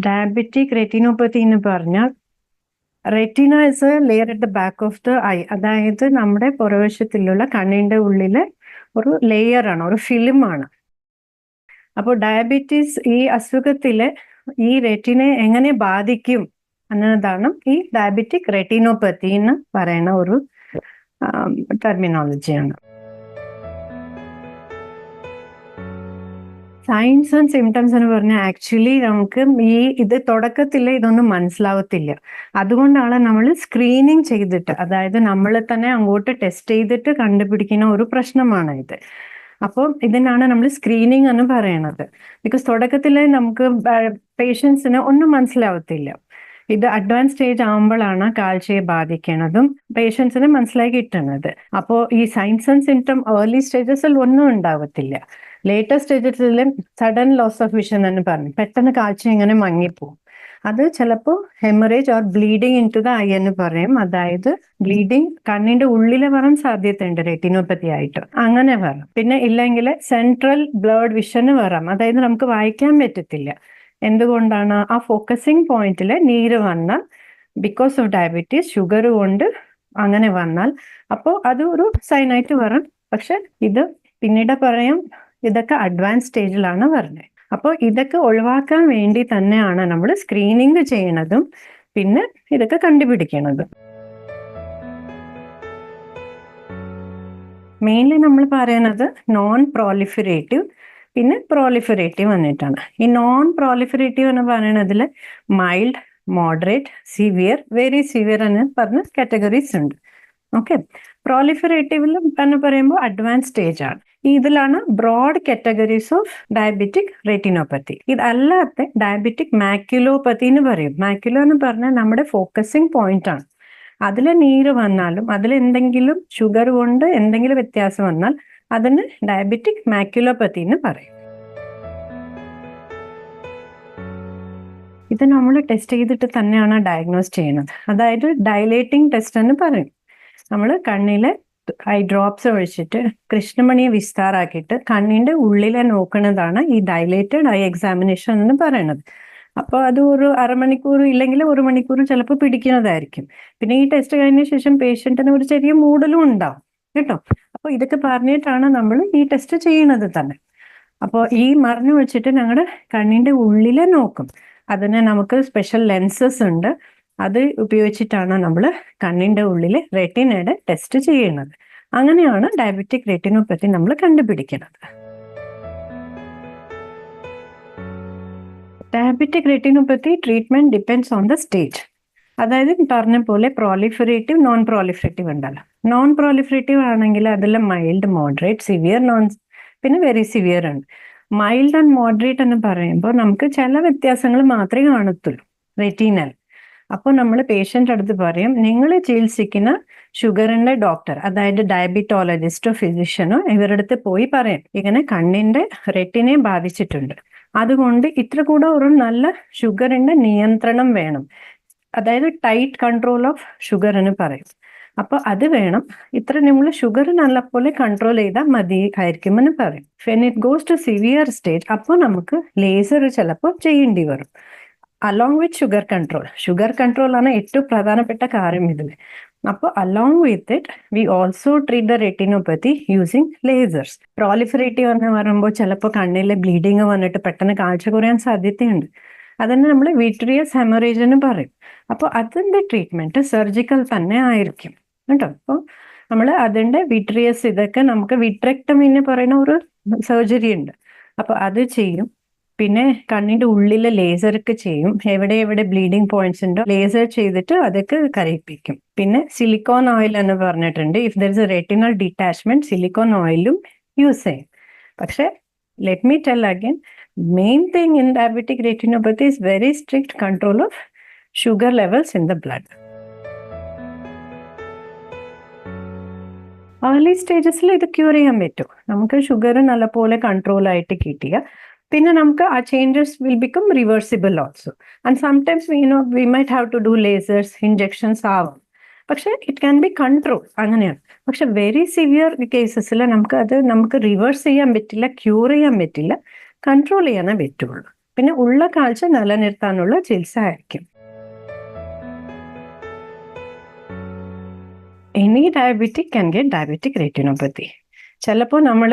Diabetic retinopathy എന്ന് പറഞ്ഞാൽ retina is A layer at the back of the I. അതായത് നമ്മുടെ പുറവശത്തിലുള്ള കണ്ണിന്റെ ഉള്ളിലെ ഒരു ലെയർ ആണ്, ഒരു ഫിലിമാണ്. അപ്പോൾ ഡയബറ്റീസ് ഈ അസുഖത്തില് ഈ റെറ്റിനെ എങ്ങനെ ബാധിക്കും എന്നതാണ് ഈ ഡയബറ്റിക് റെറ്റിനോപ്പതി എന്ന് പറയുന്ന ഒരു ടെർമിനോളജിയാണ്. സൈൻസ് ആൻഡ് സിംറ്റംസ് എന്ന് പറഞ്ഞാൽ ആക്ച്വലി നമുക്ക് ഇത് തുടക്കത്തിൽ ഇതൊന്നും മനസ്സിലാവത്തില്ല. അതുകൊണ്ടാണ് നമ്മൾ സ്ക്രീനിങ് ചെയ്തിട്ട്, അതായത് നമ്മൾ തന്നെ അങ്ങോട്ട് ടെസ്റ്റ് ചെയ്തിട്ട് കണ്ടുപിടിക്കുന്ന ഒരു പ്രശ്നമാണ് ഇത്. അപ്പോൾ ഇതിനാണ് നമ്മൾ സ്ക്രീനിങ് എന്ന് പറയുന്നത്. ബിക്കോസ് തുടക്കത്തിൽ നമുക്ക് പേഷ്യൻസിന് ഒന്നും മനസ്സിലാവത്തില്ല. ഇത് അഡ്വാൻസ് സ്റ്റേജ് ആകുമ്പോഴാണ് കാഴ്ചയെ ബാധിക്കുന്നതും പേഷ്യൻസിന് മനസ്സിലാക്കി കിട്ടുന്നത്. അപ്പോൾ ഈ സൈൻസ് ആൻഡ് സിംറ്റം ഏർലി സ്റ്റേജസിൽ ഒന്നും ഉണ്ടാവത്തില്ല. ലേറ്റർ സ്റ്റേജസിൽ സഡൻ ലോസ് ഓഫ് വിഷൻ എന്ന് പറഞ്ഞു പെട്ടെന്ന് കാഴ്ച ഇങ്ങനെ മങ്ങിപ്പോവും. അത് ചിലപ്പോൾ haemorrhage or bleeding into the eye എന്ന് പറയും. അതായത് ബ്ലീഡിങ് കണ്ണിന്റെ ഉള്ളിൽ വരാൻ സാധ്യതയുണ്ട് റെറ്റിനോപ്പതി ആയിട്ട്, അങ്ങനെ വരാം. പിന്നെ ഇല്ലെങ്കിൽ സെൻട്രൽ ബ്ലഡ് വിഷന് വരാം, അതായത് നമുക്ക് വായിക്കാൻ പറ്റത്തില്ല. എന്തുകൊണ്ടാണ്? ആ ഫോക്കസിങ് പോയിന്റിൽ നീര് വന്നാൽ ബിക്കോസ് ഓഫ് ഡയബറ്റീസ്, ഷുഗർ കൊണ്ട് അങ്ങനെ വന്നാൽ അപ്പോൾ അത് ഒരു സൈനായിട്ട് വരാം. പക്ഷെ ഇത് പിന്നീട് പറയാം, ഇതൊക്കെ അഡ്വാൻസ് സ്റ്റേജിലാണ് വരുന്നത്. അപ്പോൾ ഇതൊക്കെ ഒഴിവാക്കാൻ വേണ്ടി തന്നെയാണ് നമ്മൾ സ്ക്രീനിങ് ചെയ്യണതും പിന്നെ ഇതൊക്കെ കണ്ടുപിടിക്കണതും. മെയിൻലി നമ്മൾ പറയുന്നത് നോൺ പ്രോലിഫറേറ്റീവ് പിന്നെ പ്രോലിഫറേറ്റീവ് വന്നിട്ടാണ്. ഈ നോൺ പ്രോലിഫറേറ്റീവ് എന്ന് പറയുന്നതിൽ mild, moderate, severe, very severe എന്ന് പറഞ്ഞ കാറ്റഗറീസ് ഉണ്ട്. ഓക്കെ. പ്രോലിഫറേറ്റീവിൽ എന്ന് പറയുമ്പോൾ അഡ്വാൻസ് സ്റ്റേജ് ആണ്. ഇതിലാണ് broad categories of diabetic retinopathy. ഇതല്ലാത്ത ഡയബറ്റിക് മാക്യുലോപ്പതി എന്ന് പറയും. മാക്യുലോ എന്ന് പറഞ്ഞാൽ നമ്മുടെ ഫോക്കസിങ് പോയിന്റ് ആണ്. അതിൽ നീര് വന്നാലും അതിൽ എന്തെങ്കിലും ഷുഗർ കൊണ്ട് എന്തെങ്കിലും വ്യത്യാസം വന്നാൽ അതിന് ഡയബറ്റിക് മാക്യുലോപ്പതി എന്ന് പറയും. ഇത് നമ്മൾ ടെസ്റ്റ് ചെയ്തിട്ട് തന്നെയാണ് ഡയഗ്നോസ് ചെയ്യുന്നത്. അതായത് ഡയലേറ്റിംഗ് ടെസ്റ്റ് എന്ന് പറയും. നമ്മൾ കണ്ണിലെ ഐ ഡ്രോപ്സ് ഒഴിച്ചിട്ട് കൃഷ്ണമണിയെ വിസ്താറാക്കിയിട്ട് കണ്ണിന്റെ ഉള്ളിലെ നോക്കുന്നതാണ് ഈ ഡയലേറ്റഡ് ഐ എക്സാമിനേഷൻ എന്ന് പറയുന്നത്. അപ്പോൾ അത് ഒരു അരമണിക്കൂർ ഇല്ലെങ്കിൽ 1 മണിക്കൂർ ചിലപ്പോൾ പിടിക്കുന്നതായിരിക്കും. പിന്നെ ഈ ടെസ്റ്റ് കഴിഞ്ഞ ശേഷം പേഷ്യന്റിന് ഒരു ചെറിയ മൂടലും ഉണ്ടാവും കേട്ടോ. അപ്പോൾ ഇതൊക്കെ പറഞ്ഞിട്ടാണ് നമ്മൾ ഈ ടെസ്റ്റ് ചെയ്യുന്നത് തന്നെ. അപ്പോൾ ഈ മരുന്ന് വെച്ചിട്ട് ഞങ്ങളുടെ കണ്ണിന്റെ ഉള്ളിലെ നോക്കും. അതിന് നമുക്ക് സ്പെഷ്യൽ ലെൻസസ് ഉണ്ട്. അത് ഉപയോഗിച്ചിട്ടാണ് നമ്മൾ കണ്ണിന്റെ ഉള്ളിൽ റെറ്റിനയുടെ ടെസ്റ്റ് ചെയ്യുന്നത്. അങ്ങനെയാണ് ഡയബറ്റിക് റെറ്റിനോപ്പതി നമ്മൾ കണ്ടുപിടിക്കുന്നത്. Diabetic retinopathy treatment depends on the stage. അതായത് പറഞ്ഞ പോലെ പ്രോലിഫറേറ്റീവ്, നോൺ പ്രോലിഫറേറ്റീവ് ഉണ്ടല്ലോ. നോൺ പ്രോലിഫറേറ്റീവ് ആണെങ്കിൽ അതിൽ മൈൽഡ്, മോഡറേറ്റ്, സിവിയർ, പിന്നെ വെരി സിവിയർ ഉണ്ട്. മൈൽഡ് ആൻഡ് മോഡറേറ്റ് എന്ന് പറയുമ്പോൾ നമുക്ക് ചില വ്യത്യാസങ്ങൾ മാത്രമേ കാണത്തുള്ളൂ റെറ്റിനൽ. അപ്പോൾ നമ്മൾ പേഷ്യൻ്റ് അടുത്ത് പറയും, നിങ്ങൾ ചികിത്സിക്കുന്ന ഷുഗറിന്റെ ഡോക്ടർ, അതായത് ഡയബറ്റോളജിസ്റ്റോ ഫിസിഷ്യനോ ഇവരുടെ അടുത്ത് പോയി പറയും, ഇങ്ങനെ കണ്ണിന്റെ റെറ്റിനെ ബാധിച്ചിട്ടുണ്ട്, അതുകൊണ്ട് ഇത്ര കൂടെ ഒരു നല്ല ഷുഗറിന്റെ നിയന്ത്രണം വേണം, അതായത് ടൈറ്റ് കൺട്രോൾ ഓഫ് ഷുഗർ എന്ന് പറയും. അപ്പോൾ അത് വേണം, ഇത്ര നമ്മൾ ഷുഗർ നല്ലപോലെ കൺട്രോൾ ചെയ്താൽ മതി ആയിരിക്കും എന്ന് പറയും. When it goes to severe stage അപ്പോൾ നമുക്ക് ലേസർ ചിലപ്പോൾ ചെയ്യേണ്ടി വരും. അലോങ് വിത്ത് ഷുഗർ കൺട്രോൾ ആണ് ഏറ്റവും പ്രധാനപ്പെട്ട കാര്യം ഇതിൽ. അപ്പോൾ along with it we also treat the retinopathy using ലേസേഴ്സ്. Proliferative എന്ന് പറയുമ്പോൾ ചിലപ്പോൾ കണ്ണിലെ ബ്ലീഡിങ് വന്നിട്ട് പെട്ടെന്ന് കാഴ്ച കുറയാൻ സാധ്യതയുണ്ട്. അതിന് നമ്മൾ വിട്രിയസ് ഹെമറേജ് എന്ന് പറയും. അപ്പോൾ അതിൻ്റെ ട്രീറ്റ്മെന്റ് സർജിക്കൽ തന്നെ ആയിരിക്കും കേട്ടോ. അപ്പോൾ നമ്മൾ അതിൻ്റെ വിട്രിയസ്, ഇതൊക്കെ നമുക്ക് വിട്രെക്ടമി എന്ന് പറയുന്ന ഒരു സർജറി ഉണ്ട്. അപ്പോൾ അത് ചെയ്യും. പിന്നെ കണ്ണിന്റെ ഉള്ളിലെ ലേസർക്ക് ചെയ്യും. എവിടെ ബ്ലീഡിങ് പോയിന്റ്സ് ഉണ്ടോ ലേസർ ചെയ്തിട്ട് അതൊക്കെ കരയിപ്പിക്കും. പിന്നെ സിലിക്കോൺ ഓയിൽ എന്ന് പറഞ്ഞിട്ടുണ്ട്. If there is a retinal detachment silicone ഓയിലും യൂസ് ചെയ്യും. പക്ഷെ let me tell again, main thing in diabetic retinopathy is very strict control of sugar levels in the blood. Early സ്റ്റേജസിൽ ഇത് ക്യൂർ ചെയ്യാൻ പറ്റും. നമുക്ക് ഷുഗർ നല്ലപോലെ കൺട്രോൾ ആയിട്ട് കിട്ടിയ പിന്നെ നമുക്ക് ആ changes will become reversible also. And sometimes we might have to do lasers, injections ആവാം. പക്ഷെ ഇറ്റ് ക്യാൻ ബി കൺട്രോൾ, അങ്ങനെയാണ്. പക്ഷെ വെരി സിവിയർ കേസസിൽ നമുക്ക് റിവേഴ്സ് ചെയ്യാൻ പറ്റില്ല, ക്യൂർ ചെയ്യാൻ പറ്റില്ല, കൺട്രോൾ ചെയ്യാനേ പറ്റുള്ളൂ. പിന്നെ ഉള്ള കാഴ്ച നിലനിർത്താനുള്ള ചികിത്സ ആയിരിക്കും. Any diabetic can get diabetic retinopathy. ചിലപ്പോൾ നമ്മൾ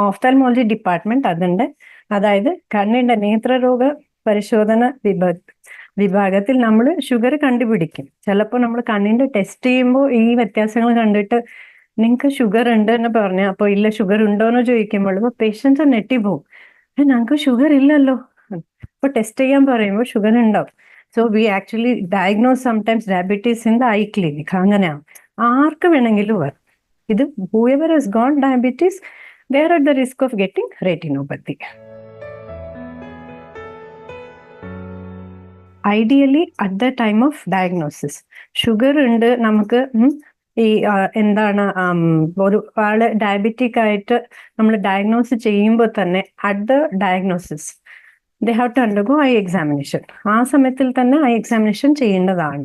ഓഫ്താൽമോളജി ഡിപ്പാർട്ട്മെന്റ് അതിൻ്റെ, അതായത് കണ്ണിന്റെ നേത്രരോഗ പരിശോധന വിഭാഗത്തിൽ നമ്മൾ ഷുഗർ കണ്ടുപിടിക്കും. ചിലപ്പോൾ നമ്മൾ കണ്ണിന്റെ ടെസ്റ്റ് ചെയ്യുമ്പോൾ ഈ വ്യത്യാസങ്ങൾ കണ്ടിട്ട് നിങ്ങൾക്ക് ഷുഗർ ഉണ്ട് എന്ന് പറഞ്ഞു, അപ്പോൾ ഇല്ല ഷുഗർ ഉണ്ടോ എന്ന് ചോദിക്കുമ്പോൾ ഇപ്പോൾ പേഷ്യൻസ് നെട്ടിപ്പോവും, ഞങ്ങൾക്ക് ഷുഗർ ഇല്ലല്ലോ. അപ്പോൾ ടെസ്റ്റ് ചെയ്യാൻ പറയുമ്പോൾ ഷുഗർ ഉണ്ടാവും. So we actually diagnose sometimes diabetes in the I clinic. അങ്ങനെയാണ്, ആർക്ക് വേണമെങ്കിലും വരും. ഇത് whoever has got diabetes, they are at the risk of getting retinopathy. Ideally at the time of diagnosis, sugar ഉണ്ട് നമുക്ക്, ഈ എന്താണ് ഒരു ആള് ഡയബറ്റിക് ആയിട്ട് നമ്മൾ ഡയഗ്നോസ് ചെയ്യുമ്പോൾ തന്നെ at the diagnosis they have to undergo eye examination. ആ സമയത്തിൽ തന്നെ ഐ എക്സാമിനേഷൻ ചെയ്യേണ്ടതാണ്.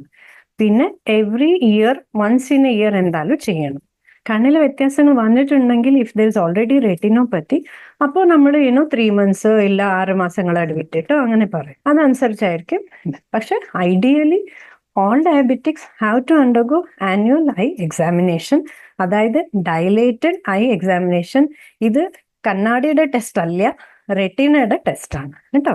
പിന്നെ every year, once in a year എന്തായാലും ചെയ്യണം. കണ്ണിലെ വ്യത്യാസങ്ങൾ വന്നിട്ടുണ്ടെങ്കിൽ if there is already retinopathy, അപ്പോൾ നമ്മൾ 3 months ഇല്ല 6 മാസങ്ങൾ ഇടവിട്ടിട്ടോ അങ്ങനെ പറയും. അതനുസരിച്ചായിരിക്കും. പക്ഷെ ideally all diabetics have to undergo annual eye examination, അതായത് ഡയലേറ്റഡ് ഐ എക്സാമിനേഷൻ. ഇത് കണ്ണാടിയുടെ ടെസ്റ്റ് അല്ല, റെറ്റിനയുടെ ടെസ്റ്റ് ആണ് കേട്ടോ.